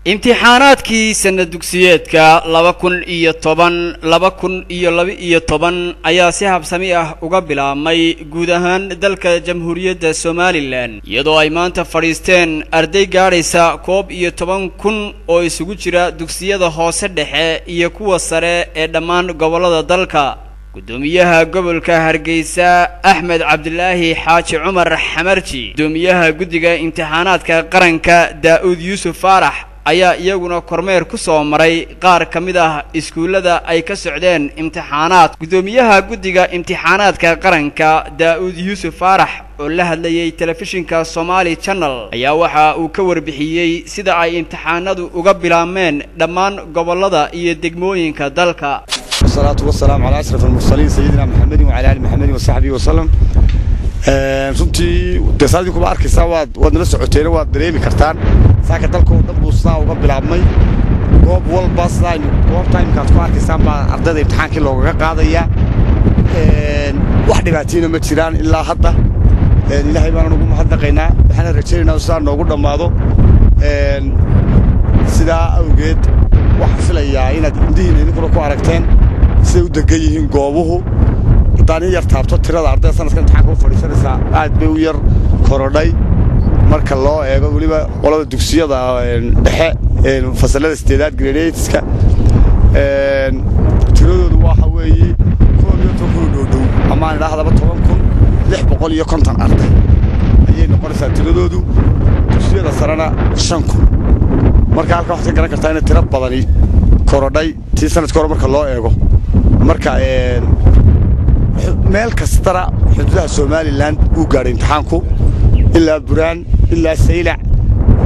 imtixaanaadkii sanad dugsiyeedka 2010 ayaa si habsami ah uga bilaabmay guud ahaan dalka Jamhuuriyadda Soomaaliland iyadoo ay maanta fadhiisteen arday gaaraysa 11,000 oo isugu jira dugsiyada hoose dhexe iyo kuwa sare ee dhammaan gobolada dalka. gudoomiyaha gobolka Hargeysa Axmed Cabdilaahi Xaaji Cumar Xamarji, gudoomiyaha guddiga imtixaanaadka qaranka Daawud Yuusuf Faarax ayaa iyaguna kormeer ku soo maray qaar kamid ah iskuulada ay ka socdeen imtixaanaad. gudoomiyaha guddiga imtixaanaadka qaranka Daawud Yuusuf Faarax oo la hadlayay telefishinka Somali Channel ayaa waxa uu ka warbixiyay sida ay imtixaanadu uga bilaabmeen dhammaan gobolada iyo degmooyinka dalka. والصلاة والسلام على أشرف المرسلين سيدنا محمد وعلى آل محمد وصحبه وسلم. runtii deesaadii ku arkaysaa waad nala socoteen waad dareemi kartaan saaka dalka oo dhan buu saa uga bilaabmay goob walba goob time-kaad ku arkaysaan baa ardayda imtixaankii loogaga qaadaya wax dhibaatayna ma jiraan ilaa hadda ilaahay baan ugu mahadnaqaynaa waxaan rajaynaynaa sidaa noogu dhammaado sidaa awgeed waxaan filayaa inaad indihiina idinkuna ku aragteen siday u degan yihiin goobuhu haddaan in yar taabto tirada ardayda sanadkan imtixaanka u fadhiisanaysaa aad bay u yar korodhay marka loo eego weliba qolada dugsiyada dhexe fasalada 8aad grade-ska tiradoodu waxa weeye 11,000 dhow ama aan idhaahdaba 10,650 arday ayay noqonaysaa tiradoodu dugsiyada sarena 5,000 marka halka waxaad ka garan kartaa inay tiro badani korodhay tii sanadka hore marka loo eego marka meel kastana xuduudaha Soomaaliland uu gaaray imtixaanku ilaa Buraan ilaa Saylac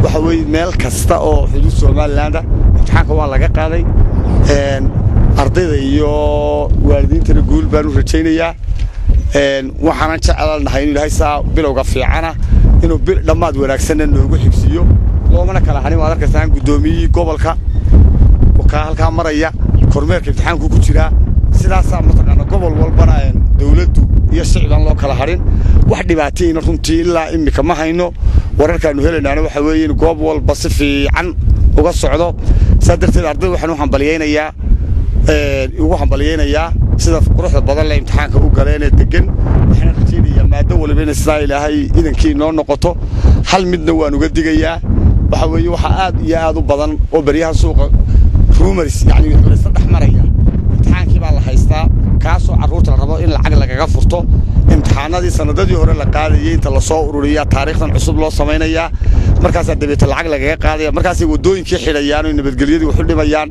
waxa weeye meel kasta oo xuduud Soomaaliland imtixaanka waa laga qaaday ardayda iyo waalidiinta guul baan u rajaynayaa waxaan jecelahay in Ilaahay saa bilowga fiicana inuu dhammaad wanaagsan noogu xigsiyo loomana kala harin waad arkaysaa gudoomiyaha gobolka oo ka halka maraya kormeerka imtixaanku ku jira sidaas mataqaana gobol walbana dawladdu iyo shacabka loo kala harin wax dhibaatayna runtii ilaa imika ma hayno wararkaanu helaynaana waxa weeye in goob walba si fiican uga socdo sadarteed ardaydu waxaan u hambaliyeynayaa sida quruxda badan la imtixaanka u galeen degan waxaan rajaynayaa maado walba in sidaa Ilaahay idinkii noo noqoto hal midna waan uga digayaa waxa weeye waxa aad iyo aad u badan oo bariyaha suuqa rumors yani wixii saddex maraya imtixaankii baa la haystaa kaasoo caruurta la rabo in lacag lagaga furto imtixaanadii sanadadii hore la qaadayay inta la soo ururiyaa taariikhdan cusub loo sameeynaya markaas dabeeta lacag lagaga qaadaya markaas ay wadooyinkii xidhayaan oo nabadgelyadu wax u dhimayaan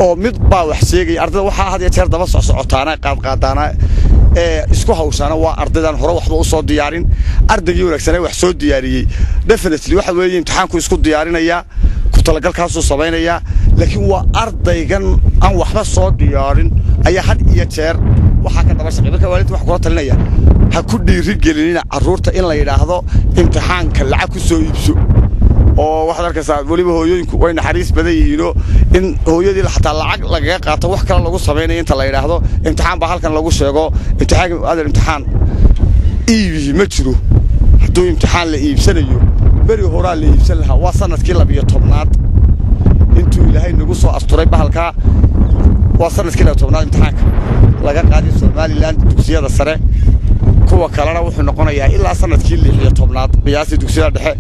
oo mid baa wax sheegay ardayda waxa had iyo jeer daba socotaana qaadana isku hawshaana waa ardaydan hore waxba u soo diyaarin ardaygii wanaagsan wax soo diyaariyay definitely waxa weeye imtixaanku isku diyaarinaya ku talagalkaas uu sameeynaya laakiin waa ardaygan aan waxba soo diyaarin ayaa had iyo jeer waxa ka daba shaqeeya marka waalidku wax kula talinaya ha ku dhiiri gelin caruurta in la yiraahdo imtixaanka lacag ku soo iibso oo waxaad arkaysaa waliba hooyooyinku way naxariis badan yihiin in hooyadii xataa lacag lagaga qaato wax kale lagu sameeyo inta la yiraahdo imtixaan ba halkan lagu sheego imtixaan iibi ma jiro hadduu imtixaan la iibsanayo bari hore la iibsan lahaa waa sanadkii 12aad intuu Ilaahay nagu soo asturay bahalka waa sanadkii 12aad imtixaanka laga qaaday Soomaaliland dugsiyada sare kuwa kalena wuxuu noqonayaa ilaa sanadkii 16aad qiyaastii dugsiyada dhexe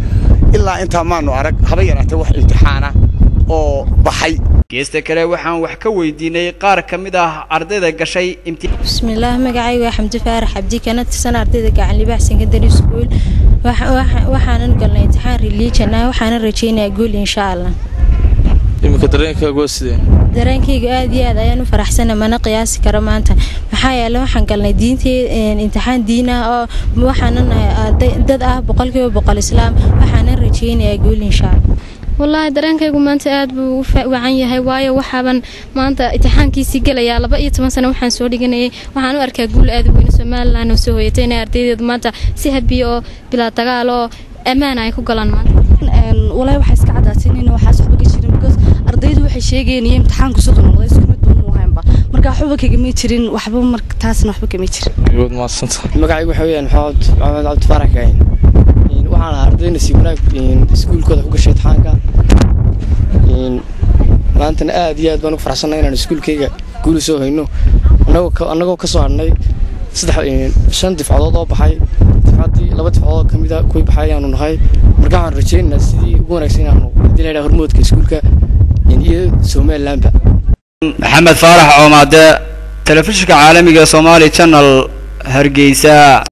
ilaa inta maanu arag haba yaraatay wax imtixaana oo baxay. geesta kale waxaan wax ka weydiinay qaar kamid ah ardayda gashay bismillaah magacaygu Xamdi Faarax Abdi kana tirsan ardayda gacan libaax secondary school waxaan galnay imtixaan religion waxaan rajaynayaa guul insha Allah. imika dareenkaagu waa sidee? dareenkaygu aad iyo aad ayaan u faraxsanahay mana qiyaasi karo maanta maxaa yeelay waxaan galnay diintii imtixaan diin ah oo waxaan nahay dad ah 100% islaam waxaan rajaynayaa guul insha Allah. والله dareenkaygu maanta aad buu u wacan yahay waayo waxaan maanta imtixaankiisi galaya 12 sano waxaan soo dhiganay waxaan u arkaa guul aad weyn Soomaaliland oo soo hoyatay ardaydeedu maanta si habiyo bila dagaal oo amaan ay ku galaan maanta والله waxa iska cadaatay in waxa saxba ka jirin because ardaydu waxay sheegeen in imtixaanku soo noqday isku mid uu haynba marka waxba kaga ma jirin waxba marka taasna waxba kama jirin ma santa magacaygu waxa weeyaan Maxamed Cabdi Faarax waxaan ardayna si wanaag iskuulkooda ku gashay imtixaanka maantana aad iyo aad baan ugu faraxsanahay inaan iskuulkayga guul soo hayno annagoo ka soo hadhnay 5 difcadood oo baxay difcadii 2 difcadood ka mid ah kuwii baxay ayaanu nahay marka waxaan rajaynaynaa sidii ugu wanaagsan inaanu hadii la yiraahdo hormoodka iskuulka iyo Somaliland Maxamed Faarax Oomade telefishinka caalamiga Somali Channel Hargeysa.